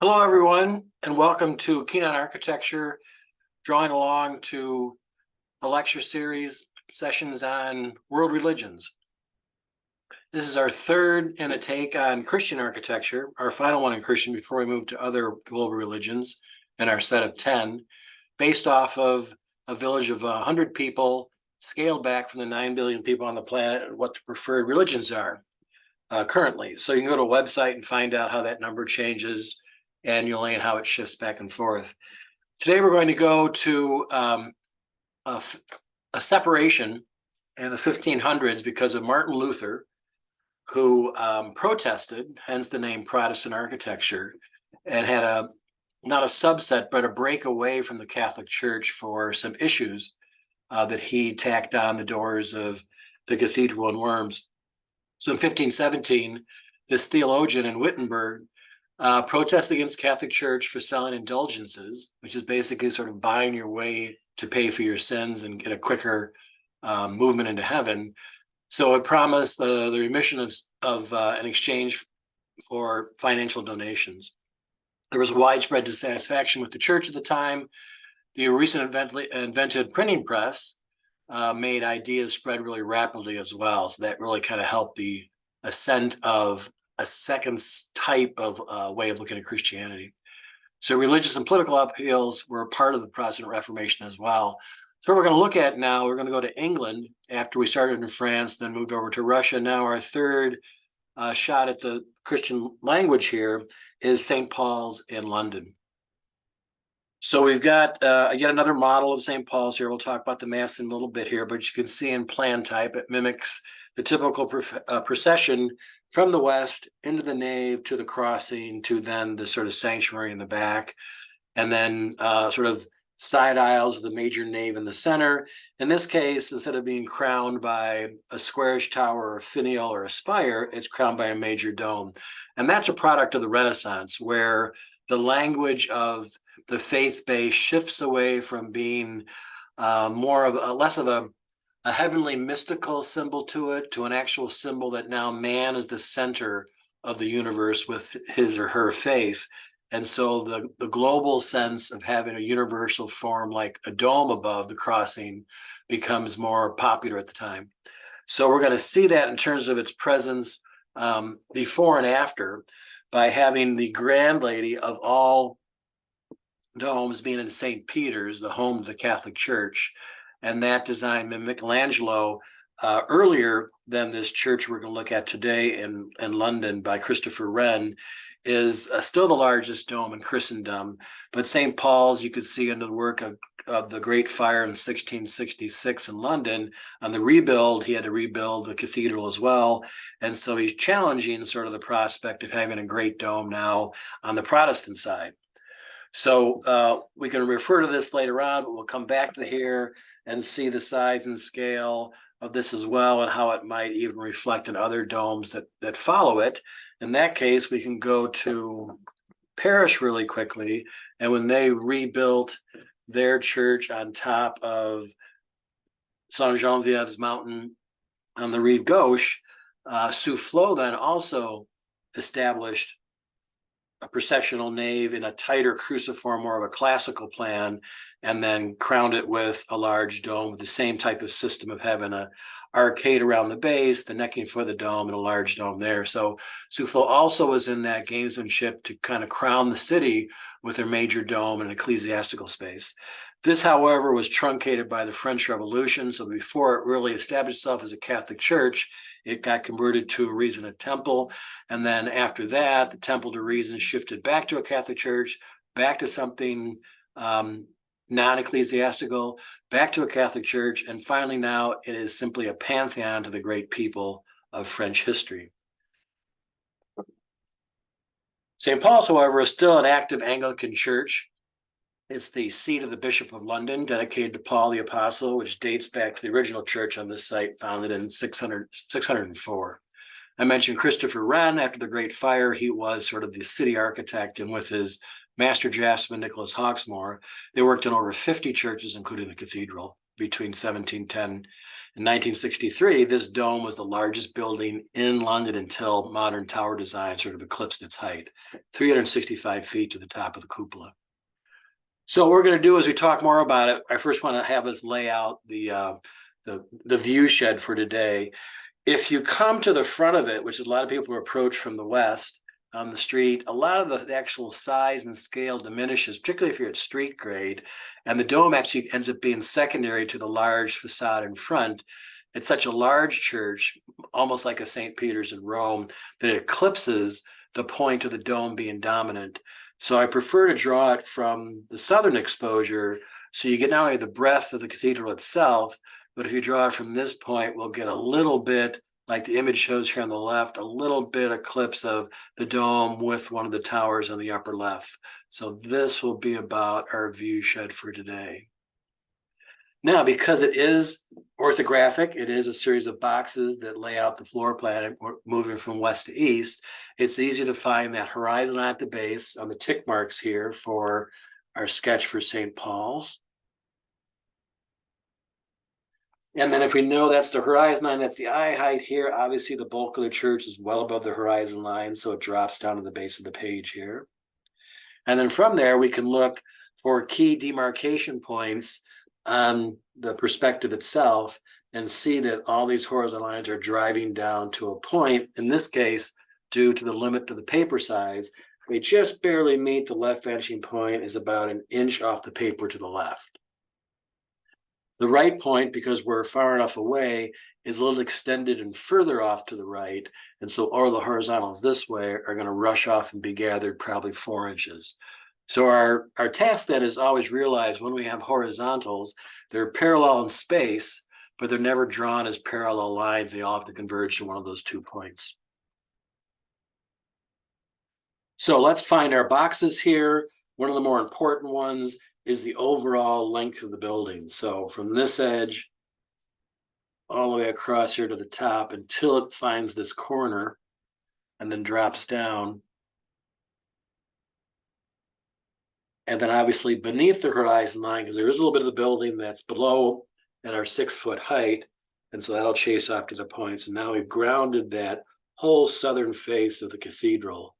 Hello, everyone, and welcome to Keen on Architecture, drawing along to a lecture series sessions on world religions. This is our third in a take on Christian architecture, our final one in Christian before we move to other global religions in our set of 10, based off of a village of 100 people, scaled back from the 9 billion people on the planet and what the preferred religions are currently. So you can go to a website and find out how that number changes annually and how it shifts back and forth. Today, we're going to go to a separation in the 1500s because of Martin Luther, who protested, hence the name Protestant architecture, and had not a subset, but a break away from the Catholic Church for some issues that he tacked on the doors of the cathedral in Worms. So in 1517, this theologian in Wittenberg protest against Catholic Church for selling indulgences, which is basically sort of buying your way to pay for your sins and get a quicker movement into heaven. So it promised the remission of an exchange for financial donations. There was widespread dissatisfaction with the church at the time. The recently invented printing press made ideas spread really rapidly as well. So that really kind of helped the ascent of a second type of way of looking at Christianity. So religious and political upheavals were part of the Protestant Reformation as well. So what we're going to look at now, we're going to go to England after we started in France, then moved over to Russia. Now our third shot at the Christian language here is St. Paul's in London. So we've got yet another model of St. Paul's here. We'll talk about the Mass in a little bit here, but you can see in plan type, it mimics the typical procession from the west into the nave to the crossing to then the sort of sanctuary in the back, and then sort of side aisles with the major nave in the center. In this case, instead of being crowned by a squarish tower or a finial or a spire, it's crowned by a major dome. And that's a product of the Renaissance, where the language of the faith base shifts away from being less of a heavenly mystical symbol to it, to an actual symbol that now man is the center of the universe with his or her faith. And so the global sense of having a universal form like a dome above the crossing becomes more popular at the time. So we're going to see that in terms of its presence before and after by having the Grand Lady of all domes being in St. Peter's, the home of the Catholic Church. And that design by Michelangelo earlier than this church we're going to look at today in London by Christopher Wren is still the largest dome in Christendom. But St. Paul's, you could see in the work of the Great Fire in 1666 in London, on the rebuild, he had to rebuild the cathedral as well. And so he's challenging sort of the prospect of having a great dome now on the Protestant side. So we can refer to this later on, but we'll come back to here and see the size and scale of this as well and how it might even reflect in other domes that follow it. In that case, we can go to Paris really quickly. And when they rebuilt their church on top of Saint-Genevieve's mountain on the Rive Gauche, Soufflot then also established a processional nave in a tighter cruciform, more of a classical plan, and then crowned it with a large dome with the same type of system of having an arcade around the base, the necking for the dome, and a large dome there. So Soufflot also was in that gamesmanship to kind of crown the city with their major dome and ecclesiastical space. This, however, was truncated by the French Revolution. So before it really established itself as a Catholic church, it got converted to a Reasonate temple. And then after that, the temple to Reason shifted back to a Catholic church, back to something non-ecclesiastical, back to a Catholic church. And finally, now it is simply a pantheon to the great people of French history. St. Paul's, however, is still an active Anglican church. It's the seat of the Bishop of London, dedicated to Paul the Apostle, which dates back to the original church on this site, founded in 604. I mentioned Christopher Wren. After the Great Fire, he was sort of the city architect, and with his master draftsman, Nicholas Hawksmoor, they worked on over 50 churches, including the cathedral. between 1710 and 1963, this dome was the largest building in London until modern tower design sort of eclipsed its height, 365 feet to the top of the cupola. So what we're going to do as we talk more about it, I first want to have us lay out the view shed for today. If you come to the front of it, which a lot of people approach from the west on the street, a lot of the actual size and scale diminishes, particularly if you're at street grade, and the dome actually ends up being secondary to the large facade in front. It's such a large church, almost like a St. Peter's in Rome, that it eclipses the point of the dome being dominant. So I prefer to draw it from the southern exposure, so you get not only the breadth of the cathedral itself, but if you draw it from this point, we'll get a little bit, like the image shows here on the left, a little bit eclipse of the dome with one of the towers on the upper left. So this will be about our view shed for today. Now, because it is orthographic, it is a series of boxes that lay out the floor plan moving from west to east, it's easy to find that horizon line at the base on the tick marks here for our sketch for St. Paul's. And then if we know that's the horizon line, that's the eye height here, obviously the bulk of the church is well above the horizon line, so it drops down to the base of the page here. And then from there, we can look for key demarcation points on the perspective itself and see that all these horizontal lines are driving down to a point. In this case, due to the limit to the paper size, they just barely meet the left vanishing point, is about an inch off the paper to the left. The right point, because we're far enough away, is a little extended and further off to the right. And so all the horizontals this way are going to rush off and be gathered probably 4 inches. So our task then is always realize when we have horizontals, they're parallel in space, but they're never drawn as parallel lines. They all have to converge to one of those 2 points. So let's find our boxes here. One of the more important ones is the overall length of the building. So from this edge all the way across here to the top until it finds this corner and then drops down. And then obviously beneath the horizon line, because there is a little bit of the building that's below at our 6-foot height. And so that'll chase off to the points. And now we've grounded that whole southern face of the cathedral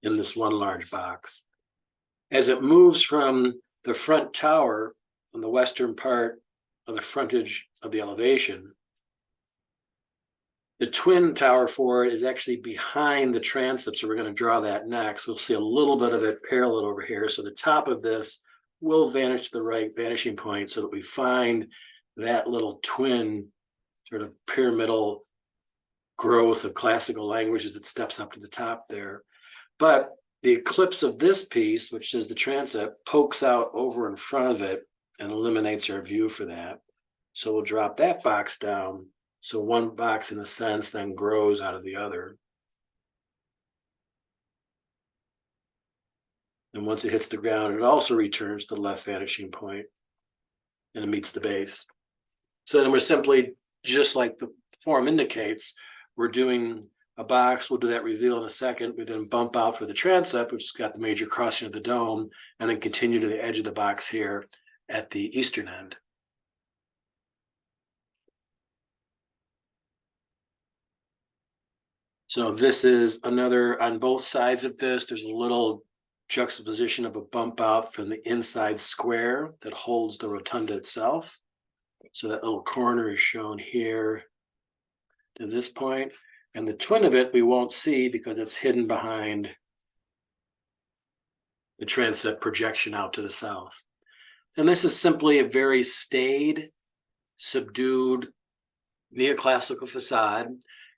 in this one large box. As it moves from the front tower on the western part of the frontage of the elevation, the twin tower for it is actually behind the transept, so we're going to draw that next. We'll see a little bit of it parallel over here. So the top of this will vanish to the right vanishing point so that we find that little twin sort of pyramidal growth of classical languages that steps up to the top there. But the eclipse of this piece, which is the transept, pokes out over in front of it and eliminates our view for that. So we'll drop that box down. So one box, in a sense, then grows out of the other. And once it hits the ground, it also returns to the left vanishing point and it meets the base. So then we're simply, just like the form indicates, we're doing a box. We'll do that reveal in a second. We then bump out for the transept, which has got the major crossing of the dome, and then continue to the edge of the box here at the eastern end. So this is another, on both sides of this, there's a little juxtaposition of a bump out from the inside square that holds the rotunda itself. So that little corner is shown here to this point. And the twin of it we won't see because it's hidden behind the transept projection out to the south. And this is simply a very staid, subdued neoclassical facade.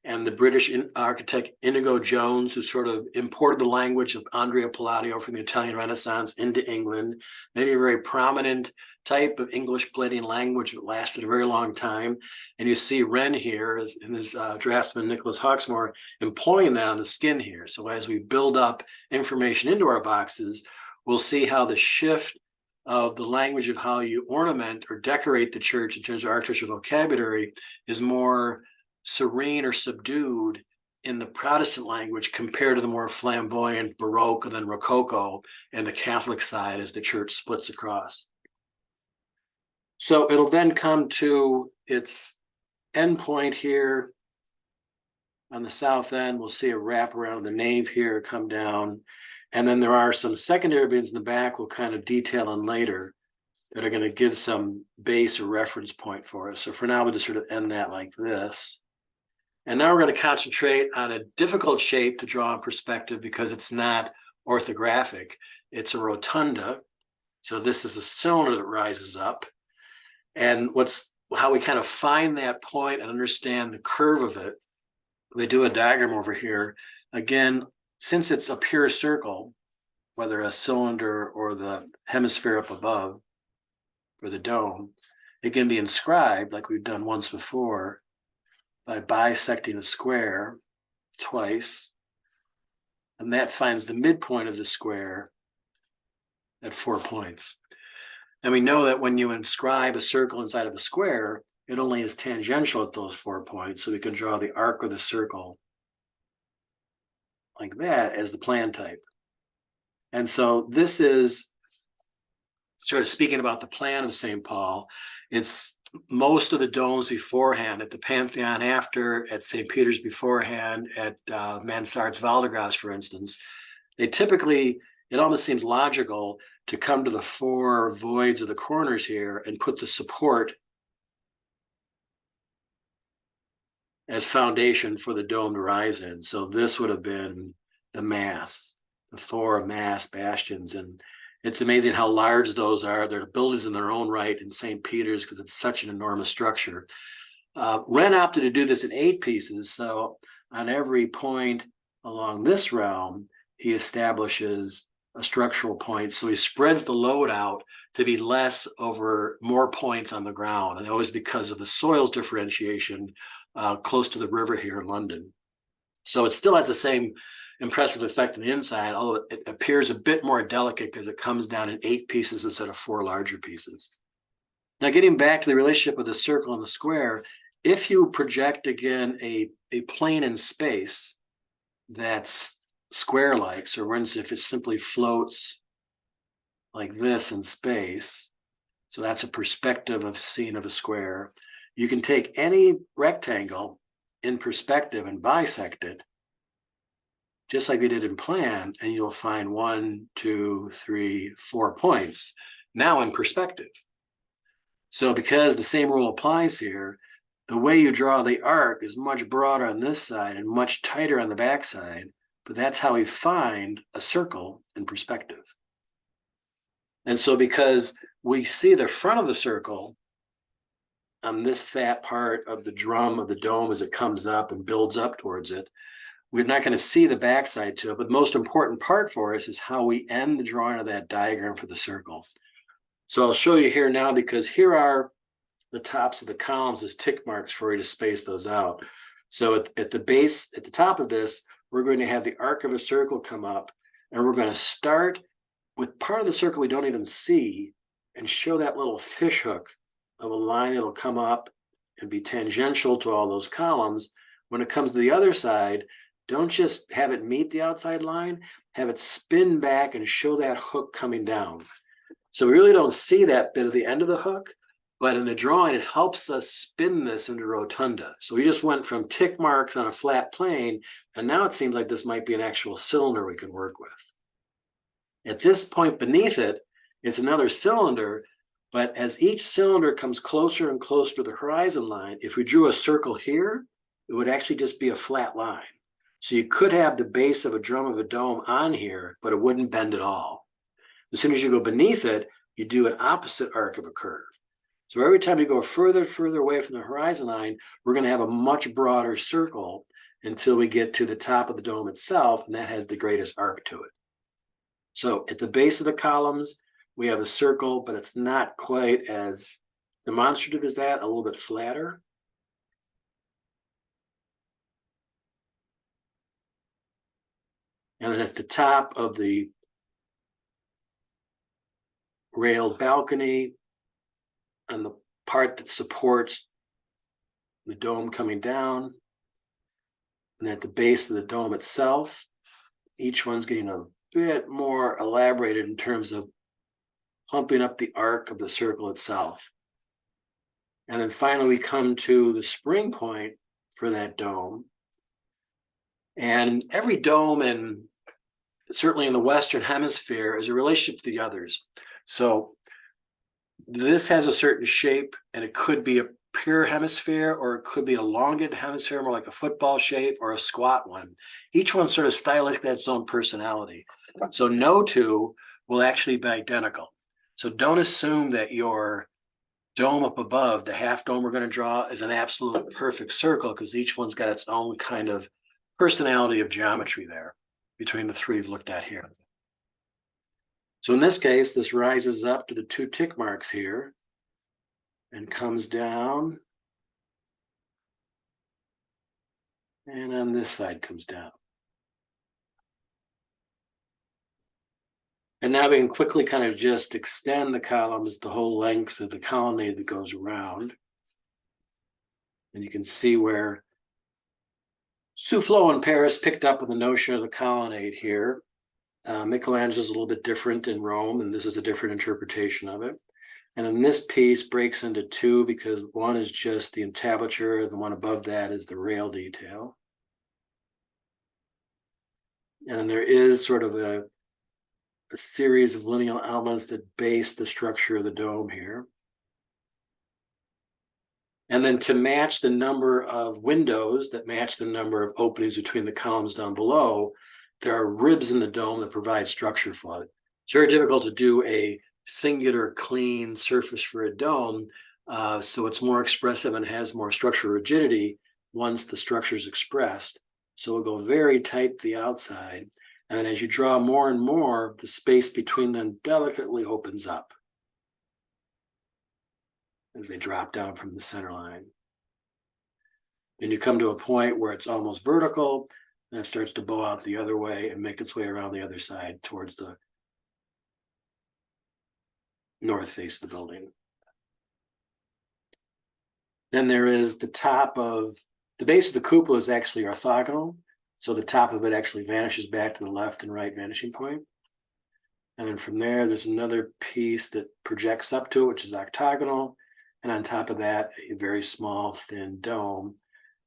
And the British architect Inigo Jones, who sort of imported the language of Andrea Palladio from the Italian Renaissance into England, made a very prominent type of English plating language that lasted a very long time. And you see Wren here, in his draftsman Nicholas Hawksmoor, employing that on the skin here. So as we build up information into our boxes, we'll see how the shift of the language of how you ornament or decorate the church in terms of architectural vocabulary is more serene or subdued in the Protestant language compared to the more flamboyant Baroque and then Rococo and the Catholic side as the church splits across. So it'll then come to its endpoint here on the south end. We'll see a wrap around the nave here, come down. And then there are some secondary beams in the back we'll kind of detail on later that are going to give some base or reference point for us. So for now, we'll just sort of end that like this. And now we're going to concentrate on a difficult shape to draw in perspective because it's not orthographic. It's a rotunda. So this is a cylinder that rises up. And how we kind of find that point and understand the curve of it. We do a diagram over here. Again, since it's a pure circle, whether a cylinder or the hemisphere up above or the dome, it can be inscribed like we've done once before by bisecting a square twice. And that finds the midpoint of the square at 4 points. And we know that when you inscribe a circle inside of a square, it only is tangential at those 4 points. So we can draw the arc of the circle like that as the plan type. And so this is sort of speaking about the plan of St. Paul. It's most of the domes beforehand, at the Pantheon after, at St. Peter's beforehand, at Mansart's Val de Grace, for instance. They typically, it almost seems logical to come to the 4 voids of the corners here and put the support as foundation for the dome to rise in. So this would have been the mass, the 4 mass bastions. And it's amazing how large those are. They're buildings in their own right in St. Peter's because it's such an enormous structure. Wren opted to do this in 8 pieces. So on every point along this realm, he establishes a structural point. So he spreads the load out to be less over more points on the ground. And always because of the soils differentiation close to the river here in London. So it still has the same impressive effect on the inside, although it appears a bit more delicate because it comes down in 8 pieces instead of 4 larger pieces. Now, getting back to the relationship with the circle and the square, if you project again a plane in space that's square-like, so for instance, if it simply floats like this in space, so that's a perspective of scene of a square, you can take any rectangle in perspective and bisect it, just like we did in plan, and you'll find 1, 2, 3, 4 points now in perspective. So because the same rule applies here, the way you draw the arc is much broader on this side and much tighter on the back side, but that's how we find a circle in perspective. And so because we see the front of the circle on this fat part of the drum of the dome as it comes up and builds up towards it, we're not going to see the backside to it, but the most important part for us is how we end the drawing of that diagram for the circle. So I'll show you here now, because here are the tops of the columns as tick marks for you to space those out. So at the base, at the top of this, we're going to have the arc of a circle come up, and we're going to start with part of the circle we don't even see and show that little fish hook of a line that'll come up and be tangential to all those columns. When it comes to the other side, don't just have it meet the outside line, have it spin back and show that hook coming down. So we really don't see that bit of the end of the hook, but in the drawing, it helps us spin this into rotunda. So we just went from tick marks on a flat plane, and now it seems like this might be an actual cylinder we can work with. At this point beneath it, it's another cylinder, but as each cylinder comes closer and closer to the horizon line, if we drew a circle here, it would actually just be a flat line. So you could have the base of a drum of a dome on here, but it wouldn't bend at all. As soon as you go beneath it, you do an opposite arc of a curve. So every time you go further away from the horizon line, we're going to have a much broader circle until we get to the top of the dome itself, and that has the greatest arc to it. So at the base of the columns, we have a circle, but it's not quite as demonstrative as that, a little bit flatter. And then at the top of the railed balcony, and the part that supports the dome coming down, and at the base of the dome itself, each one's getting a bit more elaborated in terms of pumping up the arc of the circle itself. And then finally we come to the spring point for that dome. And every dome, and certainly in the Western Hemisphere, is a relationship to the others. So this has a certain shape, and it could be a pure hemisphere, or it could be a elongated hemisphere, more like a football shape, or a squat one. Each one sort of stylistic its own personality. So no two will actually be identical. So don't assume that your dome up above, the half dome we're going to draw, is an absolute perfect circle, because each one's got its own kind of personality of geometry there between the three we've looked at here. So in this case, this rises up to the 2 tick marks here and comes down. And on this side comes down. And now we can quickly kind of just extend the columns the whole length of the colonnade that goes around. And you can see where Soufflot in Paris picked up on the notion of the colonnade here. Michelangelo's a little bit different in Rome, and this is a different interpretation of it. And then this piece breaks into two, because one is just the entablature, and the one above that is the rail detail. And there is sort of a series of lineal elements that base the structure of the dome here. And then to match the number of windows that match the number of openings between the columns down below, there are ribs in the dome that provide structure for it. It's very difficult to do a singular clean surface for a dome, so it's more expressive and has more structural rigidity once the structure is expressed. So it'll go very tight to the outside, and as you draw more and more, the space between them delicately opens up as they drop down from the center line. Then you come to a point where it's almost vertical, and it starts to bow out the other way and make its way around the other side towards the north face of the building. Then there is the top of the base of the cupola is actually orthogonal, so the top of it actually vanishes back to the left and right vanishing point. And then from there, there's another piece that projects up to it, which is octagonal, and on top of that, a very small, thin dome.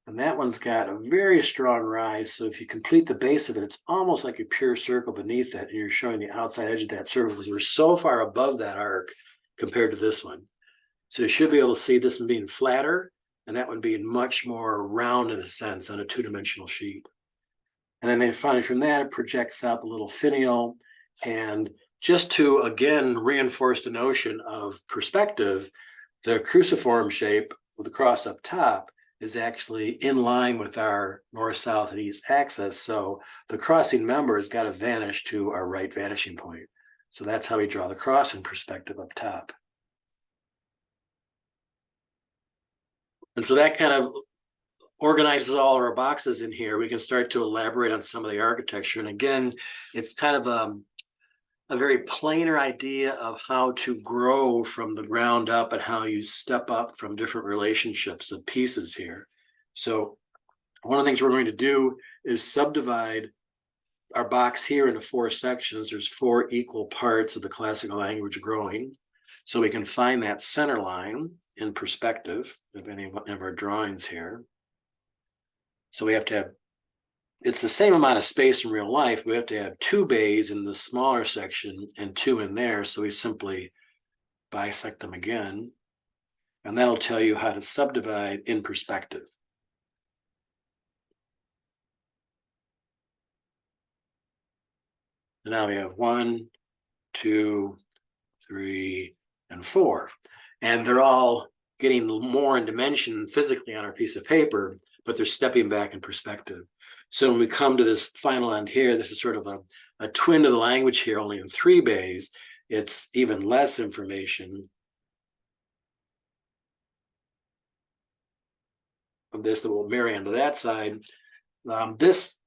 And that one's got a very strong rise. So if you complete the base of it, it's almost like a pure circle beneath it, and you're showing the outside edge of that circle, because we're so far above that arc compared to this one. So you should be able to see this one being flatter, and that one being much more round in a sense on a two-dimensional sheet. And then finally from that, it projects out the little finial. And just to, again, reinforce the notion of perspective, the cruciform shape with the cross up top is actually in line with our north, south, and east axis. So the crossing member has got to vanish to our right vanishing point. So that's how we draw the crossing perspective up top. And so that kind of organizes all of our boxes in here. We can start to elaborate on some of the architecture. And again, it's kind of a very plainer idea of how to grow from the ground up and how you step up from different relationships of pieces here. So one of the things we're going to do is subdivide our box here into 4 sections. There's 4 equal parts of the classical language growing. So we can find that center line in perspective of any one of our drawings here. So we have to have, it's the same amount of space in real life. We have to have 2 bays in the smaller section and 2 in there. So we simply bisect them again. And that'll tell you how to subdivide in perspective. And now we have 1, 2, 3, and 4. And they're all getting more in dimension physically on our piece of paper, but they're stepping back in perspective. So when we come to this final end here, this is sort of a twin of the language here, only in 3 bays. It's even less information of this that will marry onto that side. This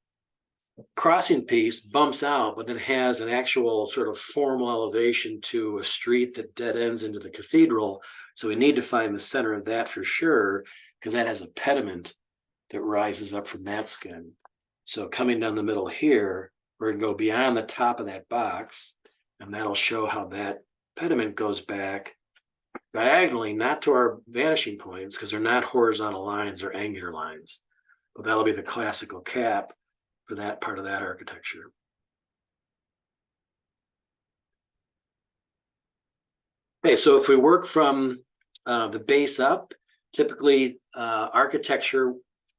crossing piece bumps out, but then has an actual sort of formal elevation to a street that dead ends into the cathedral. So we need to find the center of that for sure, because that has a pediment that rises up from that skin. So coming down the middle here, we're going to go beyond the top of that box, and that'll show how that pediment goes back diagonally, not to our vanishing points, because they're not horizontal lines or angular lines. But that'll be the classical cap for that part of that architecture. Okay, so if we work from the base up, typically architecture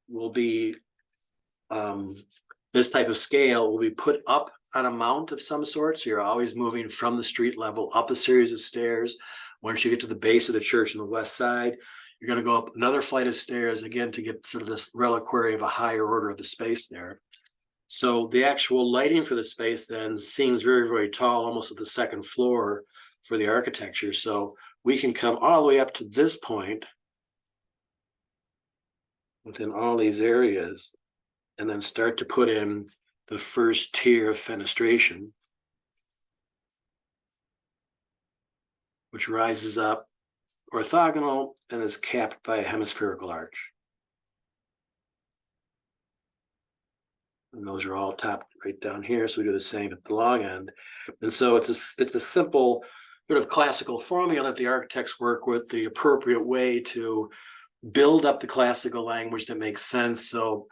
will be this type of scale will be put up on a mount of some sort. So you're always moving from the street level up a series of stairs. Once you get to the base of the church on the west side, you're going to go up another flight of stairs again to get sort of this reliquary of a higher order of the space there. So the actual lighting for the space then seems very, very tall, almost at the second floor for the architecture. So we can come all the way up to this point within all these areas and then start to put in the first tier of fenestration, which rises up orthogonal and is capped by a hemispherical arch. And those are all topped right down here. So we do the same at the long end. And so it's a simple sort of classical formula that the architects work with, the appropriate way to build up the classical language that makes sense. So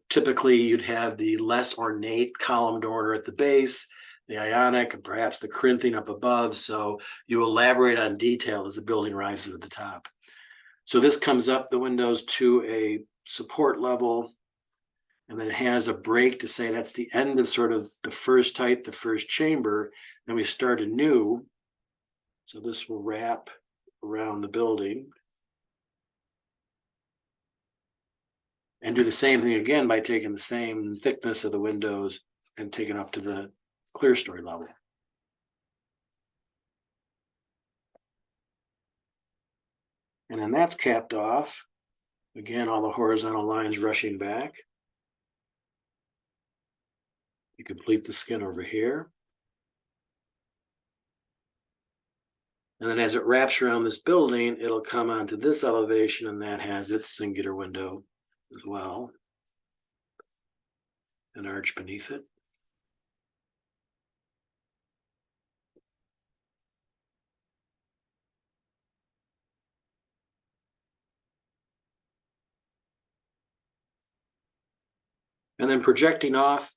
typically you'd have the less ornate columned order at the base, the Ionic, and perhaps the Corinthian up above. So you elaborate on detail as the building rises at the top. So this comes up the windows to a support level, and then it has a break to say that's the end of sort of the first height, the first chamber. Then we start anew. So this will wrap around the building. And do the same thing again by taking the same thickness of the windows and taking up to the clear story level. And then that's capped off. Again, all the horizontal lines rushing back. You complete the skin over here. And then as it wraps around this building, it'll come onto this elevation, and that has its singular window as well. An arch beneath it. And then projecting off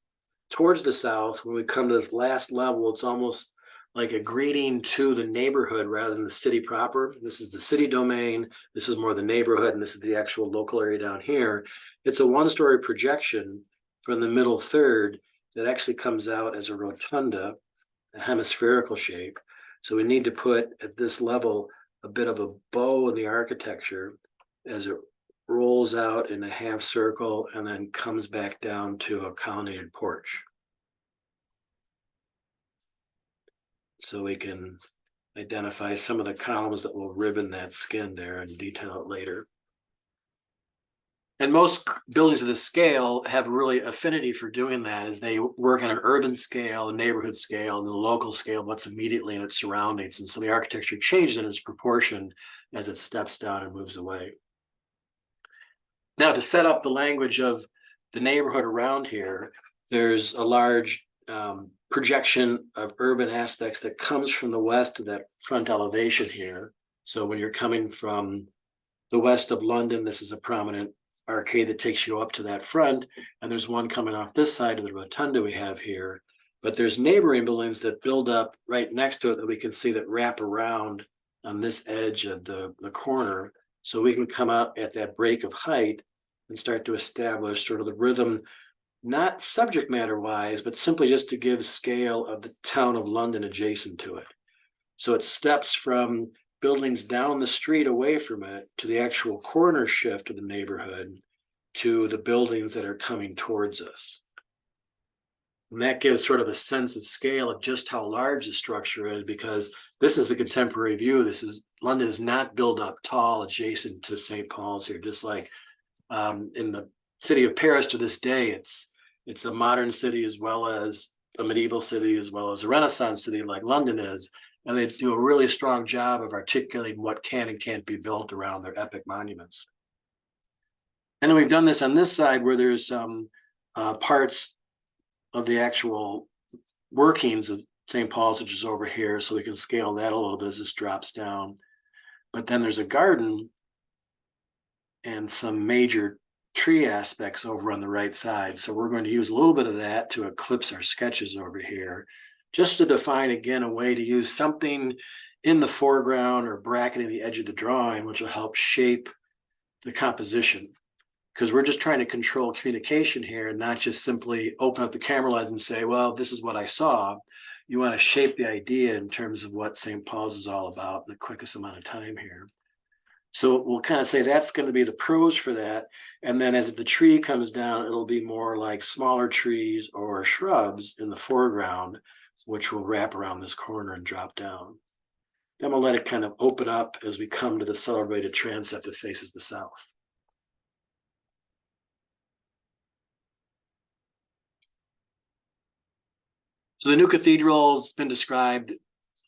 towards the south, when we come to this last level, it's almost like a greeting to the neighborhood rather than the city proper. This is the city domain. This is more the neighborhood, and this is the actual local area down here. It's a one-story projection from the middle third that actually comes out as a rotunda, a hemispherical shape. So we need to put at this level a bit of a bow in the architecture as it rolls out in a half circle and then comes back down to a colonnaded porch. So we can identify some of the columns that will ribbon that skin there and detail it later. And most buildings of this scale have really affinity for doing that, as they work on an urban scale, a neighborhood scale, and the local scale, what's immediately in its surroundings. And so the architecture changes in its proportion as it steps down and moves away. Now, to set up the language of the neighborhood around here, there's a large projection of urban aspects that comes from the west to that front elevation here. So when you're coming from the west of London, this is a prominent arcade that takes you up to that front, and there's one coming off this side of the rotunda we have here. But there's neighboring buildings that build up right next to it that we can see that wrap around on this edge of the corner. So we can come out at that break of height and start to establish sort of the rhythm, not subject matter wise, but simply just to give scale of the town of London adjacent to it. So it steps from buildings down the street away from it to the actual corner shift of the neighborhood to the buildings that are coming towards us. And that gives sort of a sense of scale of just how large the structure is, because this is a contemporary view. London is not built up tall adjacent to St. Paul's here, just like in the city of Paris to this day, it's a modern city as well as a medieval city, as well as a Renaissance city like London is. And they do a really strong job of articulating what can and can't be built around their epic monuments. And then we've done this on this side where there's some parts of the actual workings of St. Paul's, which is over here, so we can scale that a little bit as this drops down. but then there's a garden and some major tree aspects over on the right side. So we're going to use a little bit of that to eclipse our sketches over here, just to define, again, a way to use something in the foreground or bracketing the edge of the drawing, which will help shape the composition. Because we're just trying to control communication here and not just simply open up the camera lens and say, well, this is what I saw. You want to shape the idea in terms of what St. Paul's is all about in the quickest amount of time here. So we'll kind of say that's going to be the pros for that. And then as the tree comes down, it'll be more like smaller trees or shrubs in the foreground, which will wrap around this corner and drop down. Then we'll let it kind of open up as we come to the celebrated transept that faces the south. So the new cathedral has been described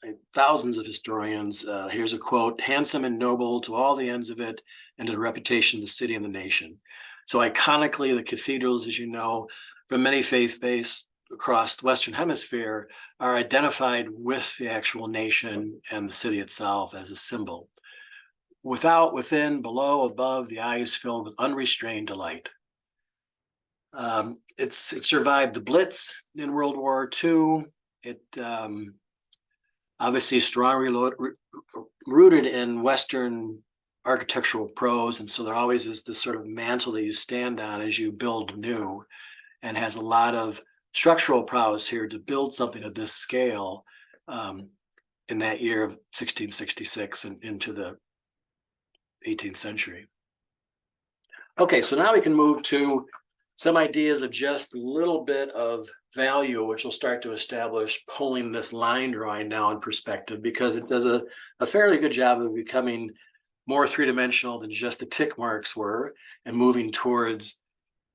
by thousands of historians. Here's a quote: "Handsome and noble to all the ends of it, and to the reputation of the city and the nation." So iconically, the cathedrals, as you know, from many faith bases across the Western Hemisphere, are identified with the actual nation and the city itself as a symbol. Without, within, below, above, the eye is filled with unrestrained delight. It survived the Blitz in World War II. It obviously strongly rooted in Western architectural prose, and so there always is this sort of mantle that you stand on as you build new, and has a lot of structural prowess here to build something of this scale in that year of 1666 and into the 18th century. Okay, so now we can move to some ideas of just a little bit of value, which will start to establish pulling this line drawing now in perspective, because it does a fairly good job of becoming more three-dimensional than just the tick marks were, and moving towards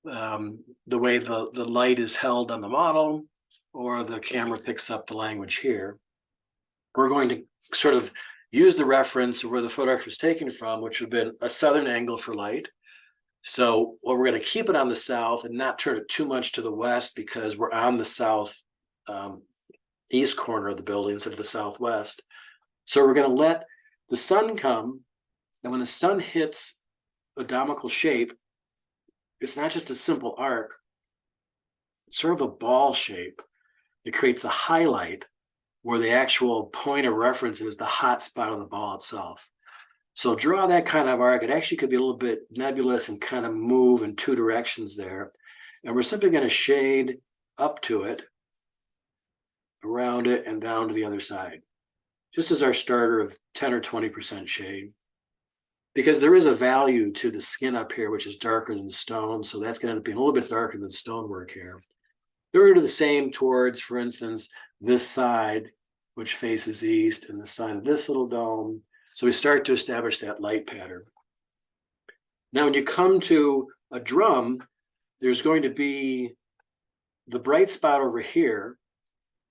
the way the light is held on the model, or the camera picks up the language here. We're going to sort of use the reference of where the photograph was taken from, which would have been a southern angle for light. So we're going to keep it on the south and not turn it too much to the west, because we're on the south east corner of the building instead of the southwest. So we're going to let the sun come, and when the sun hits a domical shape, it's not just a simple arc, it's sort of a ball shape. It creates a highlight where the actual point of reference is the hot spot on the ball itself. So draw that kind of arc. It actually could be a little bit nebulous and kind of move in two directions there. And we're simply going to shade up to it, around it, and down to the other side, just as our starter of 10 or 20% shade. Because there is a value to the skin up here, which is darker than the stone. So that's going to end up being a little bit darker than stonework here. We're going to do the same towards, for instance, this side, which faces east, and the side of this little dome. So we start to establish that light pattern. Now, when you come to a drum, there's going to be the bright spot over here,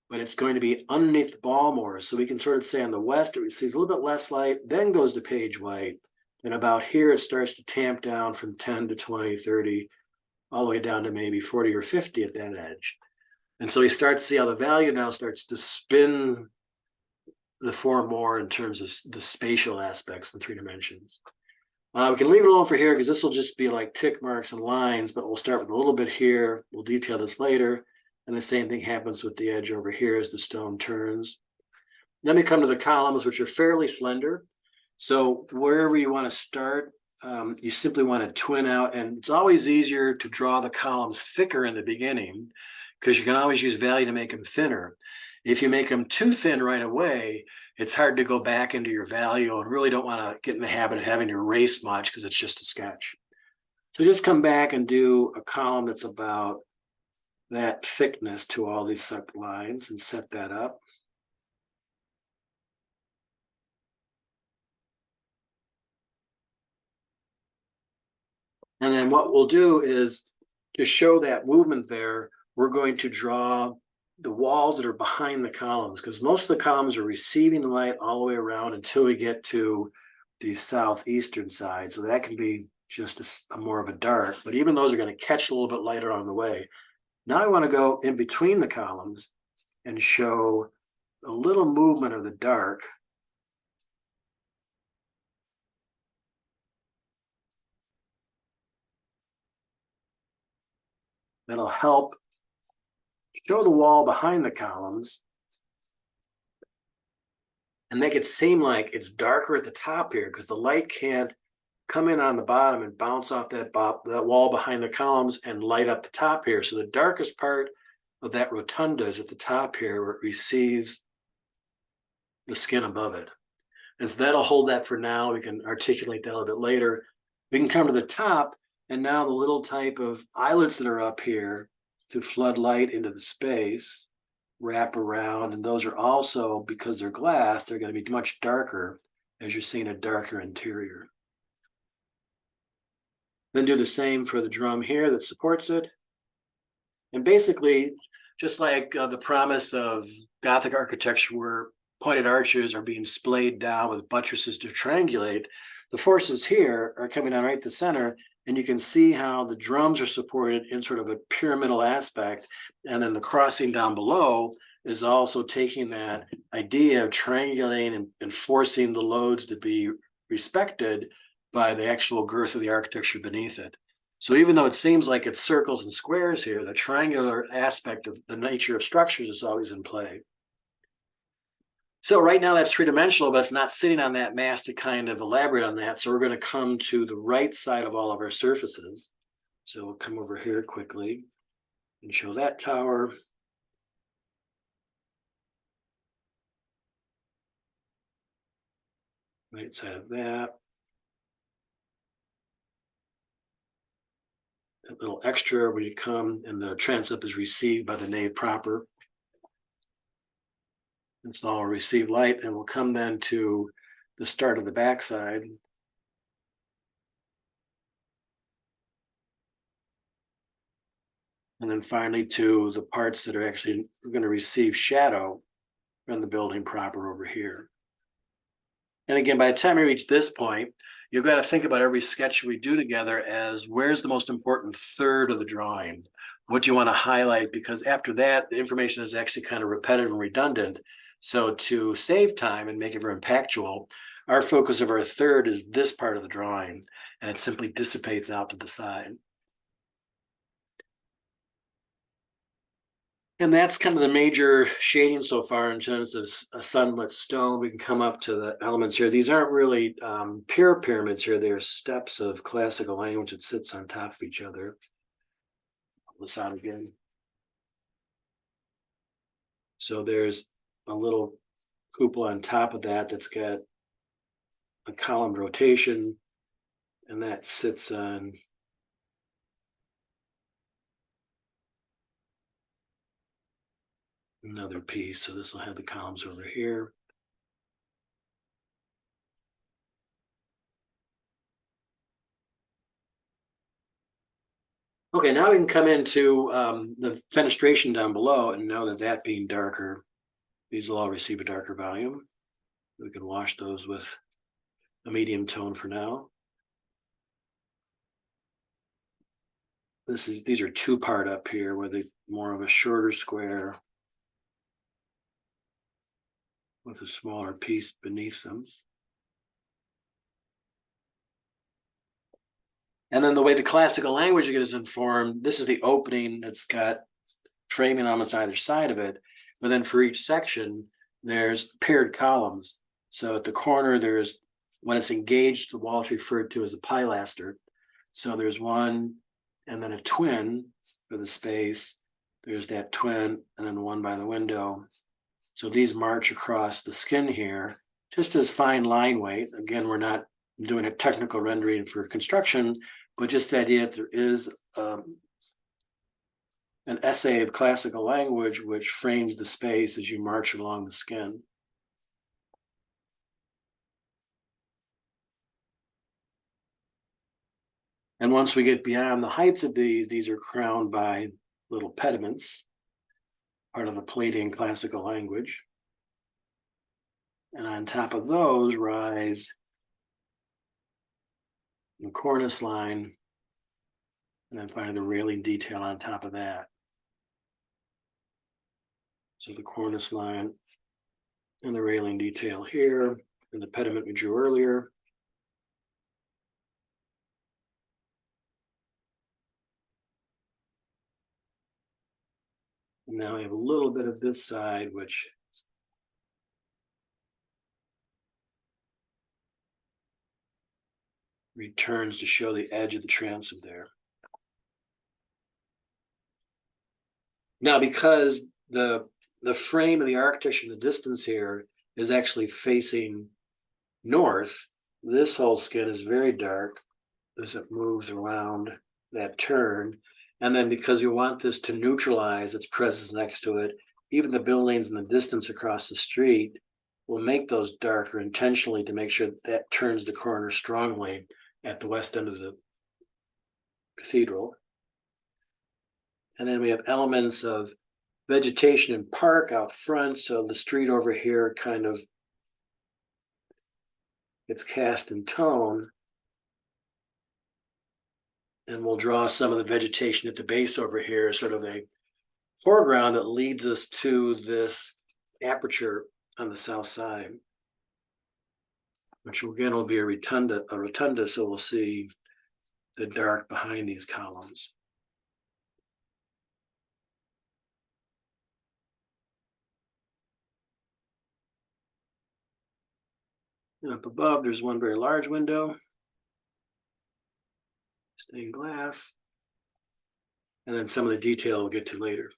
but it's going to be underneath the ball more. So we can sort of say on the west, it receives a little bit less light, then goes to page white. And about here, it starts to tamp down from 10 to 20, 30, all the way down to maybe 40 or 50 at that edge. And so we start to see how the value now starts to spin the form more in terms of the spatial aspects in 3 dimensions. We can leave it alone for here, because this will just be like tick marks and lines, but we'll start with a little bit here. We'll detail this later. And the same thing happens with the edge over here as the stone turns. Then we come to the columns, which are fairly slender. So wherever you want to start, you simply want to twin out. And it's always easier to draw the columns thicker in the beginning, because you can always use value to make them thinner. If you make them too thin right away, it's hard to go back into your value, and really don't want to get in the habit of having to erase much, because it's just a sketch. So just come back and do a column that's about that thickness to all these lines and set that up. And then what we'll do is, to show that movement there, we're going to draw the walls that are behind the columns, because most of the columns are receiving the light all the way around until we get to the southeastern side. So that can be just a more of a dark, but even those are going to catch a little bit lighter on the way. Now I want to go in between the columns and show a little movement of the dark that'll help show the wall behind the columns and make it seem like it's darker at the top here because the light can't come in on the bottom and bounce off that wall behind the columns and light up the top here. So the darkest part of that rotunda is at the top here where it receives the skin above it. And so that'll hold that for now. We can articulate that a little bit later. We can come to the top, and now the little type of eyelets that are up here to flood light into the space wrap around, and those are also, because they're glass, they're going to be much darker as you're seeing a darker interior. Then do the same for the drum here that supports it. And basically, just like the promise of Gothic architecture where pointed arches are being splayed down with buttresses to triangulate, the forces here are coming down right to the center, and you can see how the drums are supported in sort of a pyramidal aspect, and then the crossing down below is also taking that idea of triangulating and forcing the loads to be respected by the actual girth of the architecture beneath it. So even though it seems like it's circles and squares here, the triangular aspect of the nature of structures is always in play. So right now that's three-dimensional, but it's not sitting on that mass to kind of elaborate on that. So we're going to come to the right side of all of our surfaces. So we'll come over here quickly and show that tower. Right side of that. A little extra when you come and the transept is received by the nave proper. It's all received light, and we'll come then to the start of the backside. And then finally to the parts that are actually going to receive shadow from the building proper over here. And again, by the time you reach this point, you've got to think about every sketch we do together as where's the most important third of the drawing? What do you want to highlight? Because after that, the information is actually kind of repetitive and redundant. So to save time and make it very impactful, our focus of our third is this part of the drawing, and it simply dissipates out to the side. And that's kind of the major shading so far in terms of a sunlit stone. We can come up to the elements here. These aren't really pure pyramids here. They're steps of classical language that sits on top of each other. Pull this out again. So there's a little cupola on top of that that's got a column rotation, and that sits on another piece. So this will have the columns over here. Okay, now we can come into the fenestration down below and know that that being darker, these will all receive a darker volume. We can wash those with a medium tone for now. These are two-part up here, where they're more of a shorter square with a smaller piece beneath them. And then the way the classical language is informed, this is the opening that's got framing almost either side of it. But then for each section, there's paired columns. So at the corner, there's, when it's engaged, the wall is referred to as a pilaster. So there's one and then a twin for the space. There's that twin and then one by the window. So these march across the skin here, just as fine line weight. Again, we're not doing a technical rendering for construction, but just the idea that there is an essay of classical language which frames the space as you march along the skin. And once we get beyond the heights of these are crowned by little pediments, part of the Palladian classical language. And on top of those rise the cornice line, and then finally the railing detail on top of that. So the cornice line and the railing detail here, and the pediment we drew earlier. And now I have a little bit of this side, which returns to show the edge of the transom there. Now, because the frame of the architecture in the distance here is actually facing north, this whole skin is very dark as it moves around that turn. And then because you want this to neutralize its presence next to it, even the buildings in the distance across the street will make those darker intentionally to make sure that turns the corner strongly at the west end of the cathedral. And then we have elements of vegetation and park out front. So the street over here kind of gets cast in tone. And we'll draw some of the vegetation at the base over here, sort of a foreground that leads us to this aperture on the south side, which again will be a rotunda, so we'll see the dark behind these columns. And up above, there's one very large window, stained glass, and then some of the detail we'll get to later.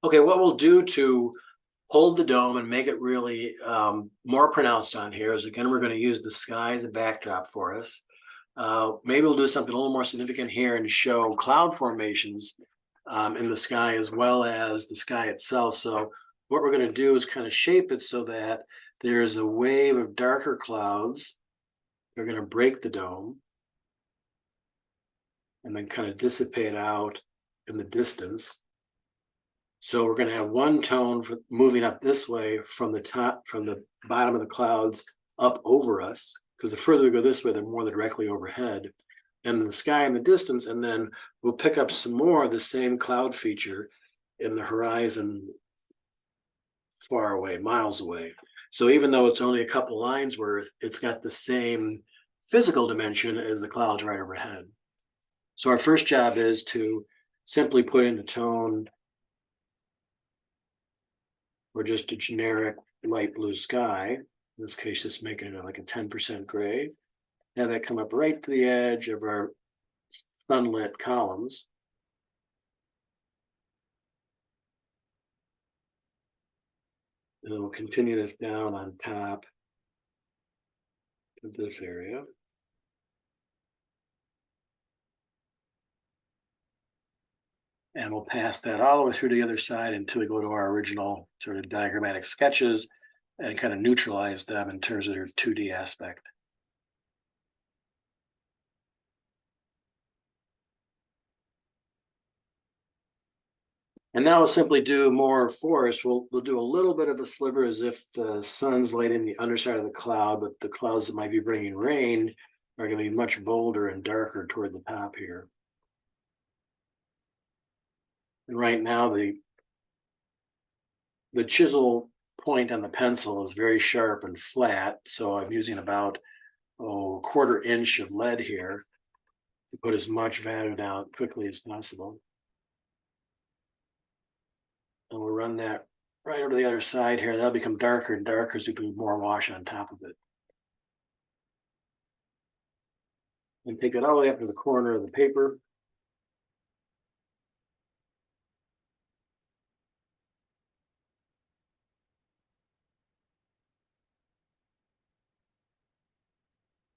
Okay, what we'll do to hold the dome and make it really more pronounced on here is, again, we're going to use the sky as a backdrop for us. Maybe we'll do something a little more significant here and show cloud formations in the sky as well as the sky itself. So what we're going to do is kind of shape it so that there's a wave of darker clouds. They're going to break the dome and then kind of dissipate out in the distance. So we're going to have one tone for moving up this way from the top, from the bottom of the clouds up over us, because the further we go this way, the more they're directly overhead, and the sky in the distance. And then we'll pick up some more of the same cloud feature in the horizon far away, miles away. So even though it's only a couple lines worth, it's got the same physical dimension as the clouds right overhead. So our first job is to simply put in a tone or just a generic light blue sky. In this case, just making it like a 10% gray. Have that come up right to the edge of our sunlit columns. And we'll continue this down on top of this area. And we'll pass that all the way through to the other side until we go to our original sort of diagrammatic sketches and kind of neutralize them in terms of their 2D aspect. And now we'll simply do more forest. We'll do a little bit of a sliver as if the sun's lighting the underside of the cloud, but the clouds that might be bringing rain are going to be much bolder and darker toward the top here. And right now, the chisel point on the pencil is very sharp and flat, so I'm using about a 1/4 inch of lead here to put as much value down quickly as possible. And we'll run that right over to the other side here. That'll become darker and darker as we do more wash on top of it. And take it all the way up to the corner of the paper.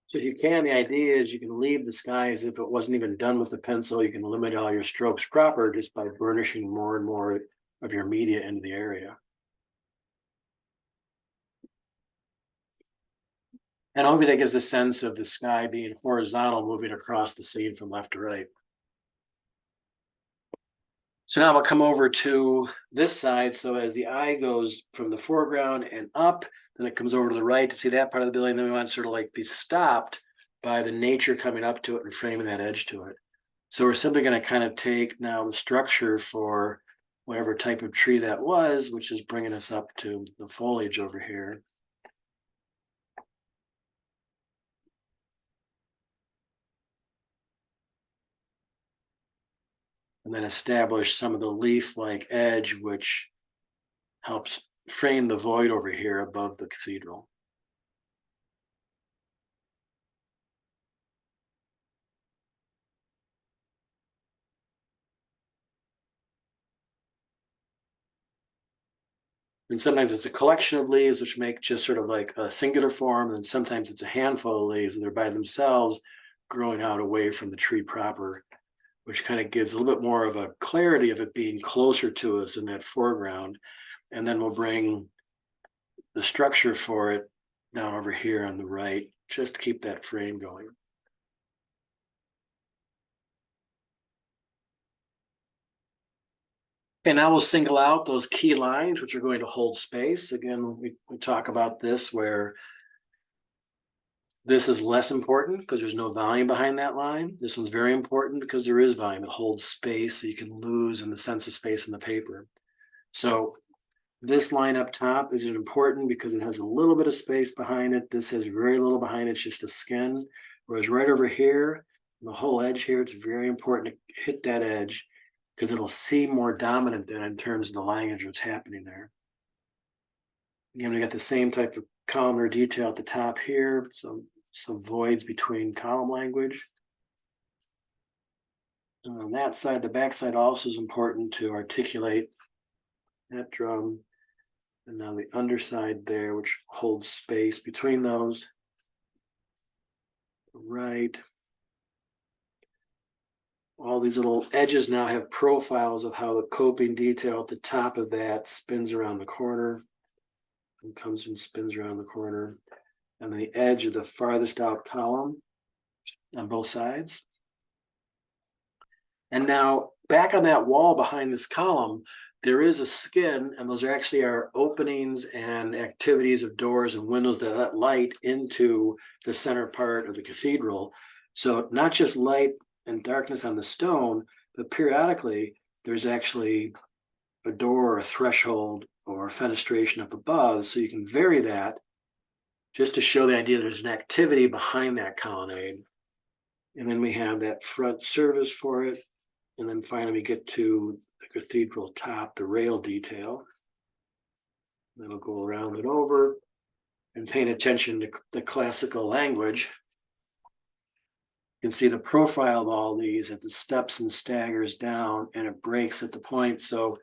So if you can, the idea is you can leave the sky as if it wasn't even done with the pencil. You can limit all your strokes proper just by burnishing more and more of your media into the area. And hopefully that gives a sense of the sky being horizontal, moving across the scene from left to right. So now we'll come over to this side. So as the eye goes from the foreground and up, then it comes over to the right to see that part of the building. Then we want to sort of like be stopped by the nature coming up to it and framing that edge to it. So we're simply going to kind of take now the structure for whatever type of tree that was, which is bringing us up to the foliage over here. and then establish some of the leaf-like edge, which helps frame the void over here above the cathedral. And sometimes it's a collection of leaves, which make just sort of like a singular form, and sometimes it's a handful of leaves, and they're by themselves growing out away from the tree proper, which kind of gives a little bit more of a clarity of it being closer to us in that foreground. And then we'll bring the structure for it down over here on the right, just to keep that frame going. And now we'll single out those key lines, which are going to hold space. Again, we talk about this where this is less important because there's no volume behind that line. This one's very important because there is volume. It holds space, so you can lose in the sense of space in the paper. So this line up top is important because it has a little bit of space behind it. This has very little behind it, it's just a skin. Whereas right over here, the whole edge here, it's very important to hit that edge because it'll seem more dominant than in terms of the language what's happening there. Again, we got the same type of columnar detail at the top here, some voids between column language. And on that side, the back side also is important to articulate that drum. And now the underside there, which holds space between those. Right. All these little edges now have profiles of how the coping detail at the top of that spins around the corner and comes and spins around the corner. And the edge of the farthest out column on both sides. And now back on that wall behind this column, there is a skin, and those are actually our openings and activities of doors and windows that let light into the center part of the cathedral. So not just light and darkness on the stone, but periodically there's actually a door or a threshold or a fenestration up above, so you can vary that just to show the idea there's an activity behind that colonnade. And then we have that front service for it. And then finally we get to the cathedral top, the rail detail. Then we'll go around and over and paying attention to the classical language. You can see the profile of all these at the steps and staggers down, and it breaks at the point. So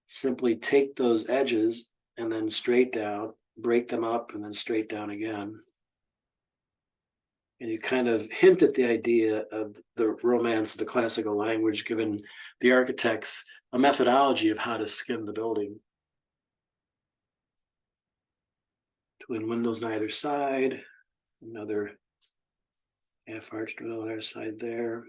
simply take those edges and then straight down, break them up, and then straight down again. And you kind of hint at the idea of the romance of the classical language, given the architects a methodology of how to skin the building. Twin windows on either side, another half arched window on either side there.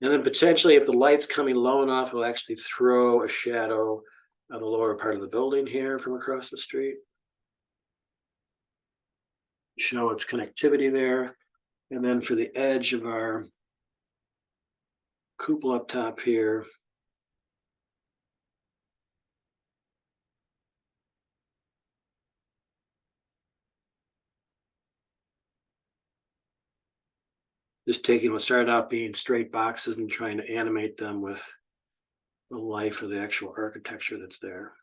And then potentially, if the light's coming low enough, it'll actually throw a shadow on the lower part of the building here from across the street. Show its connectivity there. And then for the edge of our cupola up top here, just taking what started out being straight boxes and trying to animate them with the life of the actual architecture that's there.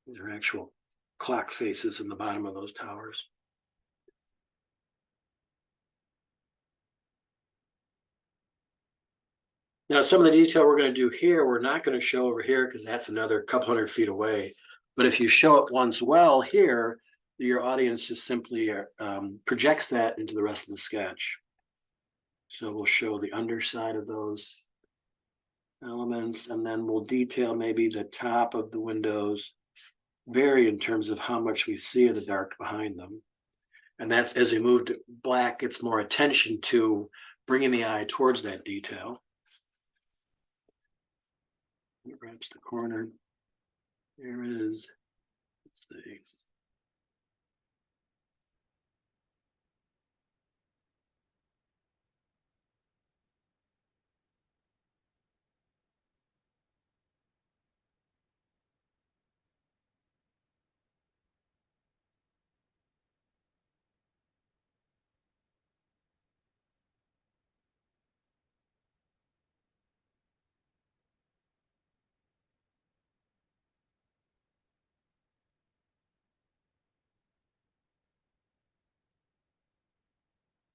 These are actual clock faces in the bottom of those towers. Now, some of the detail we're going to do here, we're not going to show over here because that's another couple hundred feet away. But if you show it once well here, your audience just simply projects that into the rest of the sketch. So we'll show the underside of those elements, and then we'll detail maybe the top of the windows, vary in terms of how much we see of the dark behind them. And that's as we move to black, it's more attention to bringing the eye towards that detail. It wraps the corner. There is, let's see.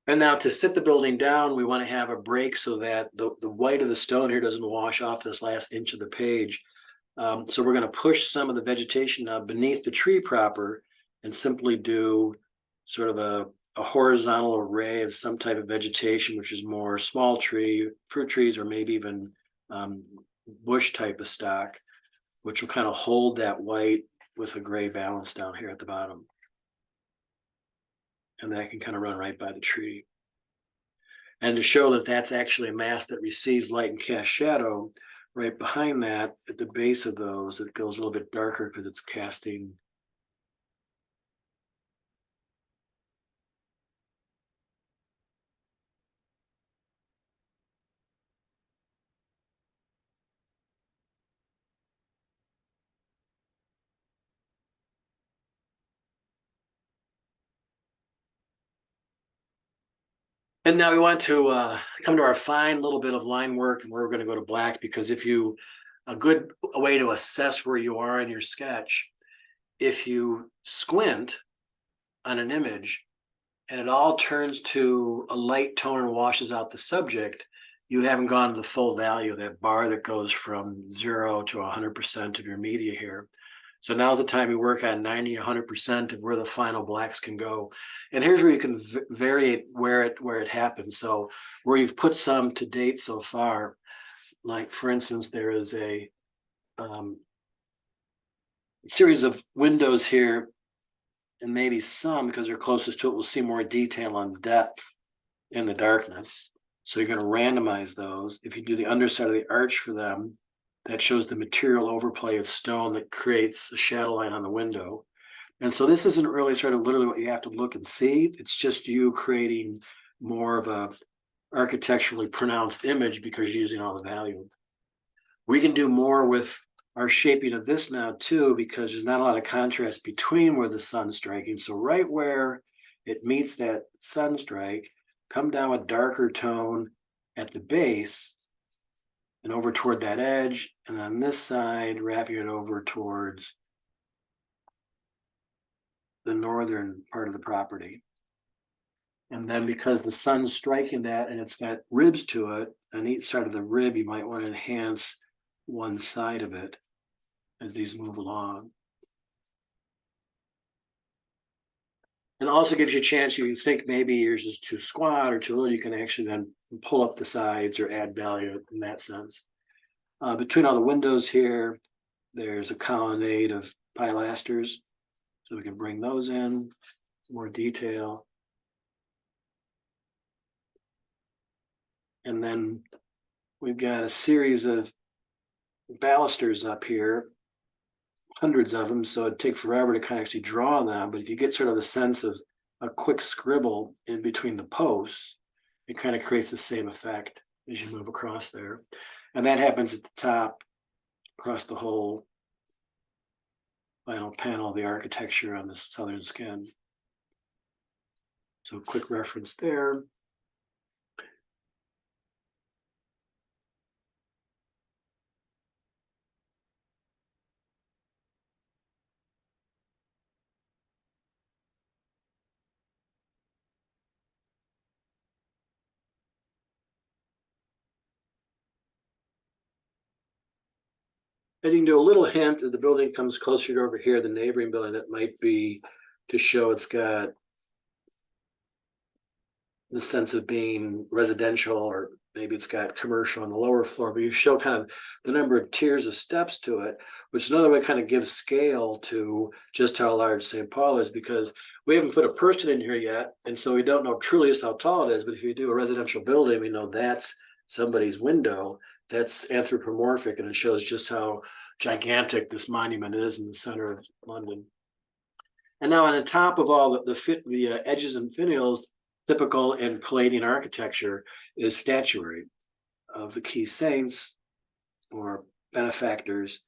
And now to sit the building down, we want to have a break so that the white of the stone here doesn't wash off this last inch of the page. So we're going to push some of the vegetation now beneath the tree proper and simply do sort of a horizontal array of some type of vegetation, which is more small tree, fruit trees, or maybe even bush type of stock, which will kind of hold that white with a gray balance down here at the bottom. And that can kind of run right by the tree. And to show that that's actually a mass that receives light and casts shadow, right behind that, at the base of those, it goes a little bit darker because it's casting. And now we want to come to our fine little bit of line work, and we're going to go to black, because a good way to assess where you are in your sketch, if you squint on an image and it all turns to a light tone and washes out the subject, you haven't gone to the full value, that bar that goes from 0 to 100% of your media here. So now's the time you work on 90, 100% of where the final blacks can go. And here's where you can vary where it happens. So where you've put some to date so far, like for instance, there is a series of windows here, and maybe some, because they're closest to it, will see more detail on depth in the darkness. So you're going to randomize those. If you do the underside of the arch for them, that shows the material overplay of stone that creates a shadow line on the window. And so this isn't really sort of literally what you have to look and see. It's just you creating more of a architecturally pronounced image because you're using all the value. We can do more with our shaping of this now too, because there's not a lot of contrast between where the sun's striking. So right where it meets that sun strike, come down with darker tone at the base and over toward that edge, and on this side, wrapping it over towards the northern part of the property. And then because the sun's striking that and it's got ribs to it, on each side of the rib, you might want to enhance one side of it as these move along. And also gives you a chance, you think maybe yours is too squat or too little, you can actually then pull up the sides or add value in that sense. Between all the windows here, there's a colonnade of pilasters. So we can bring those in, some more detail. And then we've got a series of balusters up here, hundreds of them, so it'd take forever to kind of actually draw them. But if you get sort of the sense of a quick scribble in between the posts, it kind of creates the same effect as you move across there. And that happens at the top across the whole final panel of the architecture on the southern skin. So quick reference there. And you can do a little hint as the building comes closer to over here, the neighboring building, that might be to show it's got the sense of being residential, or maybe it's got commercial on the lower floor, but you show kind of the number of tiers of steps to it, which is another way kind of gives scale to just how large St. Paul is, because we haven't put a person in here yet. And so we don't know truly just how tall it is, but if you do a residential building, we know that's somebody's window. That's anthropomorphic, and it shows just how gigantic this monument is in the center of London. And now on the top of all the edges and finials, typical in Palladian architecture, is statuary of the key saints or benefactors.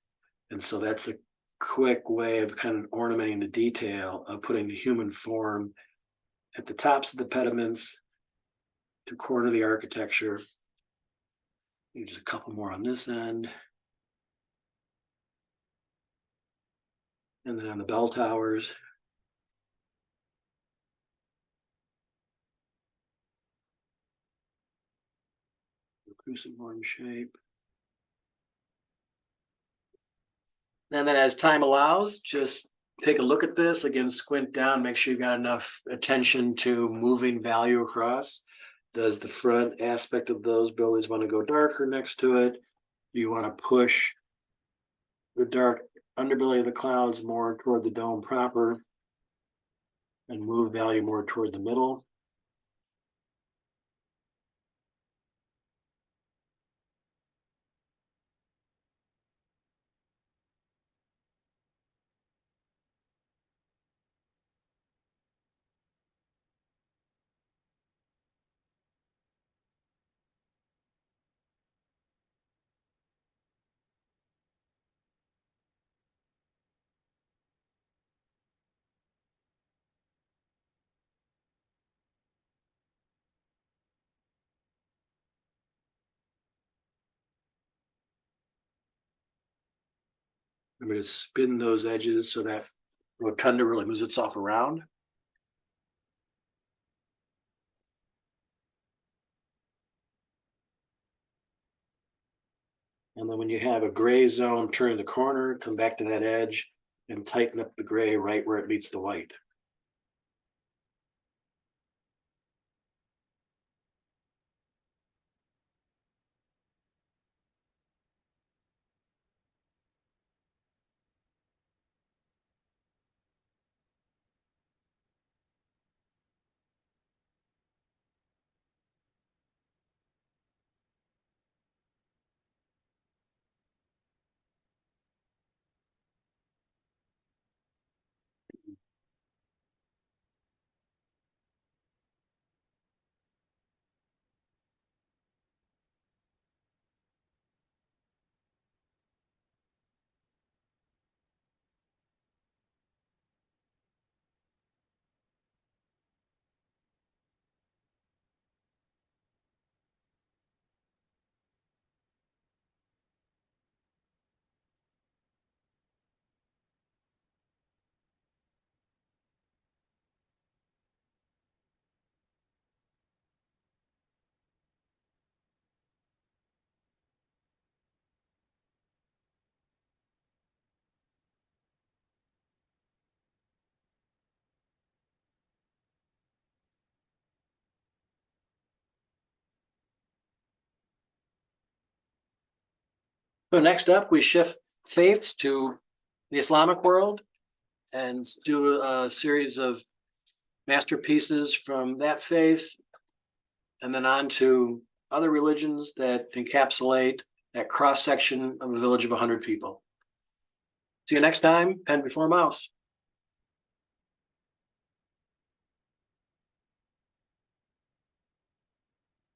And so that's a quick way of kind of ornamenting the detail of putting the human form at the tops of the pediments to corner the architecture. Just a couple more on this end. And then on the bell towers. cruciform shape. And then as time allows, just take a look at this again, squint down, make sure you got enough attention to moving value across. Does the front aspect of those buildings want to go darker next to it? Do you want to push the dark underbelly of the clouds more toward the dome proper and move value more toward the middle? I'm going to spin those edges so that rotunda really moves itself around. And then when you have a gray zone, turn the corner, come back to that edge and tighten up the gray right where it meets the white. So next up, we shift faiths to the Islamic world and do a series of masterpieces from that faith, and then on to other religions that encapsulate that cross section of a village of 100 people. See you next time, pen before mouse.